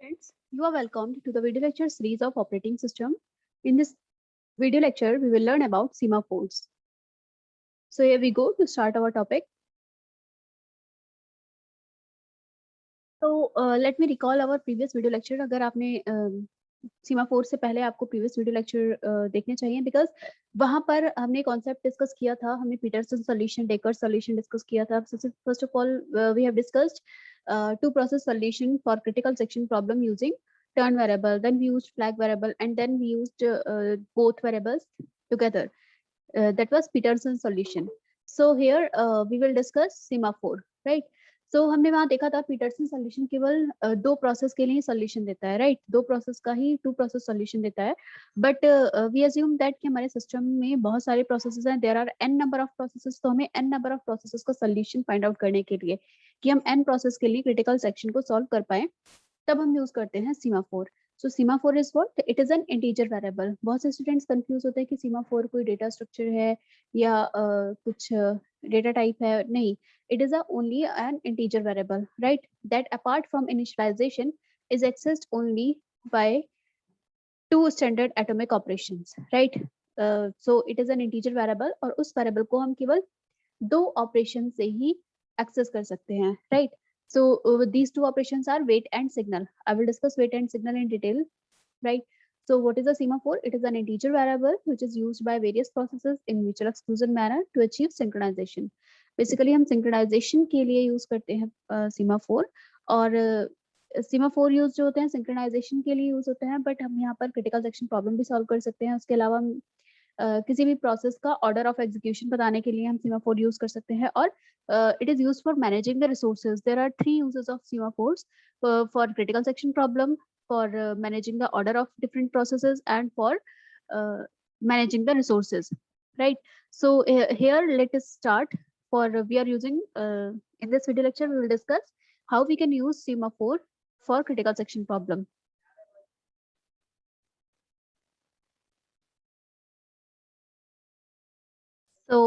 Students, you are welcomed to the video lecture series of operating system. In this video lecture, we will learn about semaphores. So here we go to start our topic. So let me recall our previous video lecture. अगर आपने semaphore से पहले आपको previous video lecture देखने चाहिए because वहां पर हमने कॉन्सेप्ट डिस्कस किया था, हमने Peterson solution, Dekker solution discuss किया था. First of all we have discussed two process solution for critical section problem using turn variable, then we used flag variable, and then we used both variables together. That was Peterson's solution. So here we will discuss semaphore, right? So हमने वहां देखा था Peterson solution केवल दो process के लिए solution देता है, राइट? दो प्रोसेस का ही टू प्रोसेस सॉल्यूशन देता है. बट वी अज्यूम दैट कि हमारे सिस्टम में बहुत सारे प्रोसेसेस हैं, there are n number of processes. तो हमें एन नंबर ऑफ प्रोसेसेस का सॉल्यूशन फाइंड आउट करने के लिए कि हम एन प्रोसेस के लिए क्रिटिकल सेक्शन को सॉल्व कर पाए, तब हम यूज करते हैं semaphore. So semaphore is what? It is an integer variable. बहुत से स्टूडेंट्स कंफ्यूज होते हैं कि सीमाफोर कोई डेटा स्ट्रक्चर है या कुछ डेटा टाइप है. नहीं, it is only an integer variable, right? That apart from initialization is accessed only by two standard atomic operations, right? So it is an integer variable और उस variable को हम केवल दो ऑपरेशन से ही एक्सेस कर सकते हैं, right? So these two operations are wait and signal. I will discuss wait and signal in detail, right? So what is a semaphore? It is an integer variable which is used by various processes in mutual exclusion manner to achieve synchronization. Basically हम synchronization के लिए use करते हैं semaphore, और semaphore use जो होते हैं synchronization के लिए use होते हैं, but हम यहाँ पर critical section problem भी solve कर सकते हैं. उसके अलावा हम किसी भी प्रोसेस का ऑर्डर ऑफ एग्जीक्यूशन बताने के लिए हम सीमाफोर यूज कर सकते हैं. और it is used for managing the resources. There are three uses of semaphores: for critical section problem, for managing the order of different processes, and for managing the resources, right? So here let us start. For we are using in this video lecture we will discuss how we can use semaphore for critical section problem. So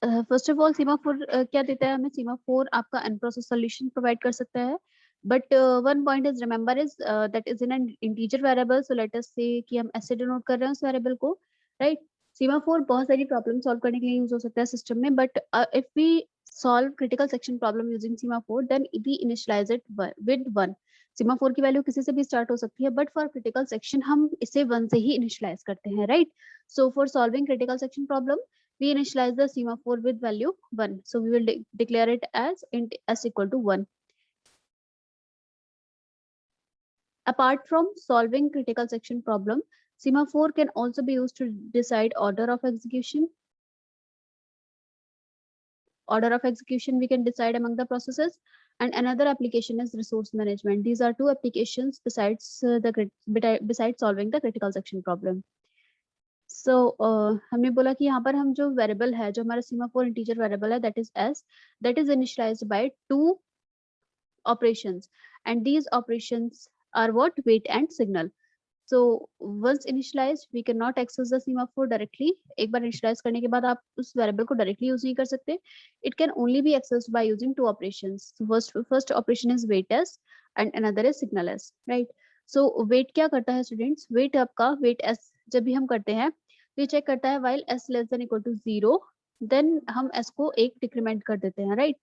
first of all semaphore क्या देता है हमें? Semaphore आपका unprocessed solution provide कर सकता है, but one point is remember is that is in an integer variable. So let अस से कि हम ऐसे डिनोट कर रहे हैं उस वेरिएबल को, राइट? सीमाफोर बहुत सारी प्रॉब्लम सॉल्व करने के लिए यूज हो सकता है सिस्टम में, but if we solve critical section problem using semaphore then we initialize it with 1. Semaphore की वैल्यू किसी से भी स्टार्ट हो सकती है, बट फॉर क्रिटिकल सेक्शन हम इसे 1 से ही इनिशियलाइज करते हैं, right? So for solving critical section problem we initialize the semaphore with value 1. So we will declare it as int s equal to 1. Apart from solving critical section problem, semaphore can also be used to decide order of execution. Order of execution we can decide among the processes, and another application is resource management. These are two applications besides besides solving the critical section problem. So हमने बोला कि यहाँ पर हम जो variable है, जो हमारा सीमाफोर इंटीजर वेरिएबल है, that is s, that is initialised by two operations, and these operations are what? Wait and signal. So once initialized we cannot access the semaphore directly. एक बार initialize करने के बाद आप उस वेरिएबल को directly use नहीं कर सकते. It can only be accessed by using two operations. So first operation is wait s and another is signal s, right? So wait क्या करता है स्टूडेंट्स? wait आपका wait s जब भी हम करते हैं तो ये चेक करता है while s less than equal to 0, then हम s को एक डिक्रीमेंट कर देते हैं, राइट?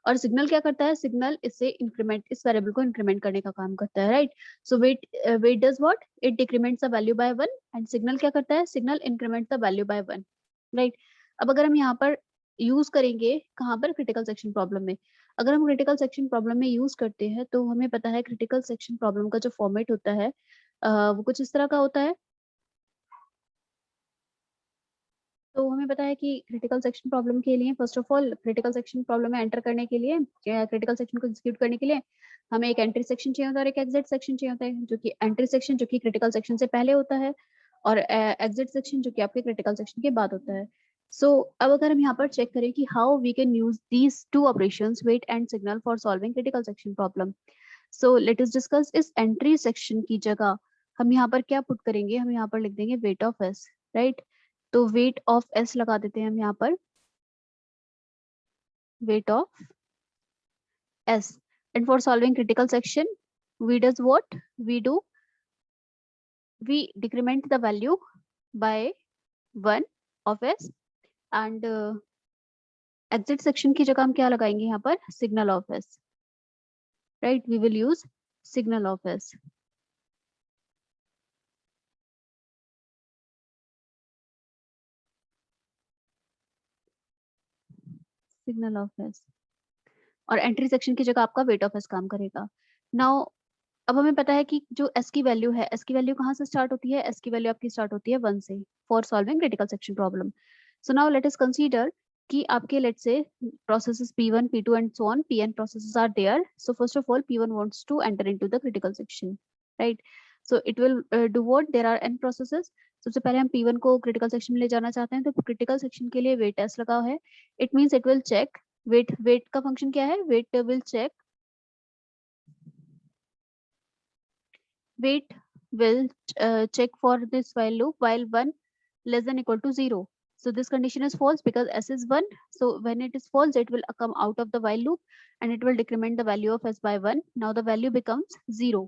और सिग्नल क्या करता है? सिग्नल इससे इंक्रीमेंट, इस वेरिएबल को इंक्रीमेंट करने का काम करता है, right? So wait does what? It decrements the value by 1, and signal क्या करता है? Signal increments the value by 1, right? अब अगर हम यहाँ पर यूज करेंगे कहाँ पर? क्रिटिकल सेक्शन प्रॉब्लम में. अगर हम क्रिटिकल सेक्शन प्रॉब्लम में यूज करते हैं तो हमें पता है क्रिटिकल सेक्शन प्रॉब्लम का जो फॉर्मेट होता है वो कुछ इस तरह का होता है. तो हमें पता है कि क्रिटिकल सेक्शन प्रॉब्लम के लिए first of all critical section problem में एंटर करने के लिए, क्रिटिकल सेक्शन को एग्जीक्यूट करने के लिए हमें एक एंट्री सेक्शन चाहिए होता है और एक एग्जिट सेक्शन चाहिए होता है. जो कि एंट्री सेक्शन जो कि क्रिटिकल सेक्शन से पहले होता है, और एग्जिट सेक्शन जो कि आपके क्रिटिकल सेक्शन के बाद होता है. सो अब अगर हम यहाँ पर चेक करें कि how we can use these two operations wait and signal for solving critical section problem. So let us discuss. इस एंट्री सेक्शन की जगह हम यहाँ पर क्या पुट करेंगे? हम यहाँ पर लिख देंगे वेट ऑफ एस, राइट? तो वेट ऑफ एस लगा देते हैं हम यहाँ पर, weight of S. And for solving critical section we does what we do, we decrement the value by 1 of s, and exit section की जगह हम क्या लगाएंगे यहाँ पर, signal of s, right? We will use signal of s. signal of s, और entry section की जगह आपका वेट ऑफ एस काम करेगा. नाउ अब हमें पता है कि जो एस की वैल्यू है, एस की वैल्यू कहाँ से स्टार्ट होती है, एस की वैल्यू आपकी स्टार्ट होती है 1 से for solving critical section problem. So now let us consider कि आपके लेट से processes P1, P2 and so on, Pn processes are there. So first of all, P1 wants to enter into the critical section, right? So it will do what? There are n processes. सबसे पहले हम P1 को critical section में ले जाना चाहते हैं, तो क्रिटिकल सेक्शन के लिए वेट एस लगा है. It means it will check wait का फंक्शन क्या है, wait will check wait will check for this while loop while 1 less than equal to 0. So this condition is false because s is 1. So when it is false, it will come out of the while loop and it will decrement the value of s by 1. Now the value becomes 0,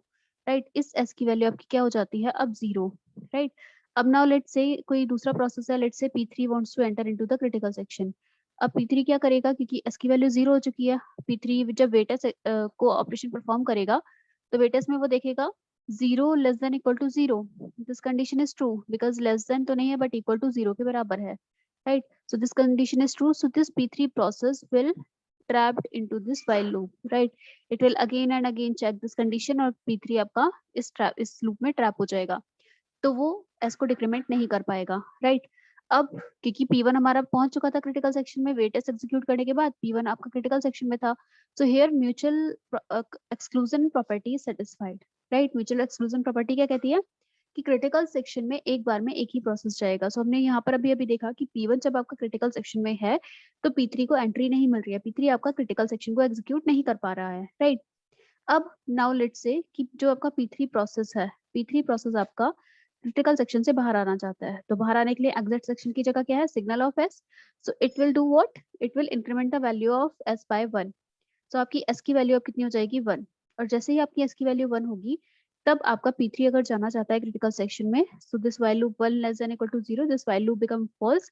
right? इस s की value आपकी क्या हो जाती है अब 0, right? अब now let's say कोई दूसरा प्रोसेस है, let's say P3 wants to enter into the critical section. अब P3 क्या करेगा, क्योंकि s की वैल्यू 0 हो चुकी है, P3 जब वेट एस को ऑपरेशन परफॉर्म करेगा तो वेट एस में वो देखेगा 0 less than equal to 0. This condition is true because less than तो नहीं है but equal to 0 के बराबर है, right? So this condition is true. So this P3 process will trapped into this while loop, right? It will again and again check this condition और P3 आपका इस loop में trap हो जाएगा, तो वो S को डिक्रीमेंट नहीं कर पाएगा, right? अब क्योंकि P1 हमारा पहुंच चुका था क्रिटिकल सेक्शन में, वेट एस एग्जीक्यूट करने के बाद P1 आपका क्रिटिकल सेक्शन में था, so here mutual exclusion property is satisfied, right? Mutual exclusion property क्या कहती है कि क्रिटिकल सेक्शन में एक बार में एक ही प्रोसेस जाएगा. सो हमने यहाँ पर अभी अभी देखा कि P1 जब आपका क्रिटिकल सेक्शन में है तो P3 को एंट्री नहीं मिल रही है, P3 आपका क्रिटिकल सेक्शन को एग्जीक्यूट नहीं कर पा रहा है, राइट? अब नाउ लेट्स से कि जो आपका P3 प्रोसेस है, P3 प्रोसेस आपका क्रिटिकल सेक्शन से बाहर आना चाहता है, तो बाहर आने के लिए एग्जिट सेक्शन की जगह क्या है, signal of S. So it will do what, it will increment the value of S by 1. सो आपकी एस की वैल्यू अब कितनी हो जाएगी 1, और जैसे ही आपकी एस की वैल्यू 1 होगी तब आपका P3 अगर जाना चाहता है क्रिटिकल सेक्शन में, so this while loop 1 less than equal to 0, this while loop become false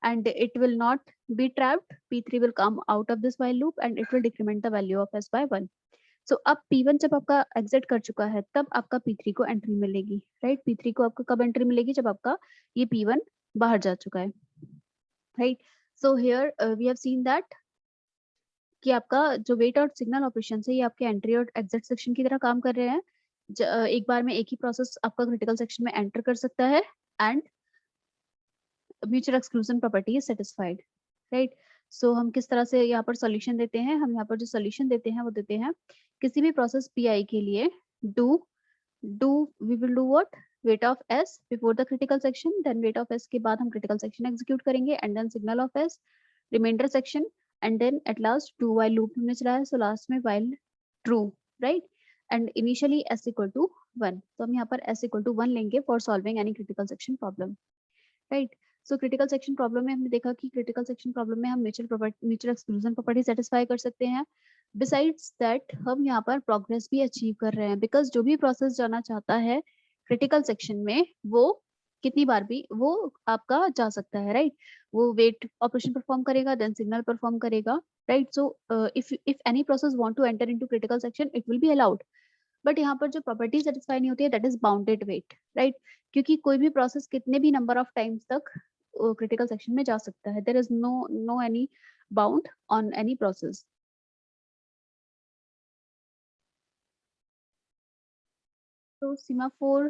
and it will not be trapped. P3 will come out of this while loop and it will decrement the value of s by 1. सो अब P1 जब आपका exit कर चुका है तब आपका P3 को entry मिलेगी, राइट? P3 को आपको कब एंट्री मिलेगी, जब आपका ये P1 बाहर जा चुका है, right? So here we have seen that कि आपका जो वेट और सिग्नल ऑपरेशन है ये आपके एंट्री और एग्जिट सेक्शन की तरह काम कर रहे हैं. एक बार में एक ही प्रोसेस आपका क्रिटिकल सेक्शन में एंटर कर सकता है and mutual exclusion property is satisfied, right? So हम किस तरह से यहाँ पर सॉल्यूशन देते हैं, हम यहाँ पर जो सॉल्यूशन देते हैं वो देते हैं किसी भी प्रोसेस Pi के लिए do we will do what, weight of s before the critical section, then weight of s के बाद हम critical section execute करेंगे and then signal of s, remainder section, and then at last do while loop हमने चलाया, so last में while true, right? and initially s equal to 1. तो हम यहाँ पर s equal to 1 लेंगे for solving any critical section problem, right? So critical section problem में हमने देखा कि क्रिटिकल सेक्शन प्रॉब्लम में हम म्यूचुअल एक्सक्लूजन प्रॉपर्टी सेटिस्फाई कर सकते हैं. बिसाइड्स दैट हम यहाँ पर प्रोग्रेस भी अचीव कर रहे हैं, बिकॉज जो भी प्रोसेस जाना चाहता है क्रिटिकल सेक्शन में वो कितनी बार भी वो आपका जा सकता है, राइट? वो वेट ऑपरेशन परफॉर्म करेगा, देन सिग्नल परफॉर्म करेगा, right? So if any process want to enter into critical section it will be allowed. But यहाँ पर जो प्रॉपर्टी सेटिस्फाई नहीं होती है that is bounded wait, right? क्योंकि कोई भी प्रोसेस कितने भी नंबर ऑफ टाइम्स तक क्रिटिकल सेक्शन में जा सकता है, there is no any bound on any process. So semaphore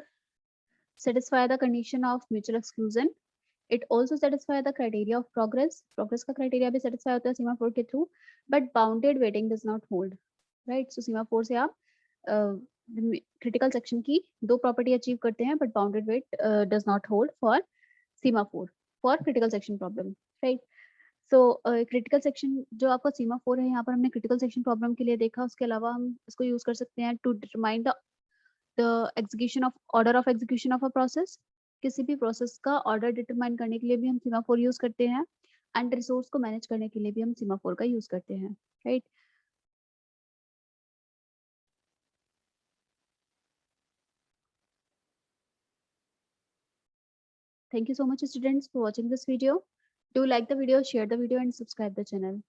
satisfy the condition of mutual exclusion. It also satisfy the criteria of progress. Progress का criteria भी satisfy होता है semaphore के through, but bounded waiting does not hold, right? So semaphore से आप critical section की दो property achieve करते हैं, but bounded wait does not hold for semaphore for critical section problem, right? So critical section जो आपका semaphore है, यहाँ पर हमने क्रिटिकल सेक्शन प्रॉब्लम के लिए देखा, उसके अलावा हम इसको यूज कर सकते हैं to determine the execution of order of execution of a process. किसी भी प्रोसेस का ऑर्डर डिटरमाइन करने के लिए भी हम सीमाफोर यूज करते हैं एंड रिसोर्स को मैनेज करने के लिए भी हम सीमाफोर का यूज करते हैं, right? Thank you so much, students, for watching this video. Do like the video, share the video, and subscribe the channel.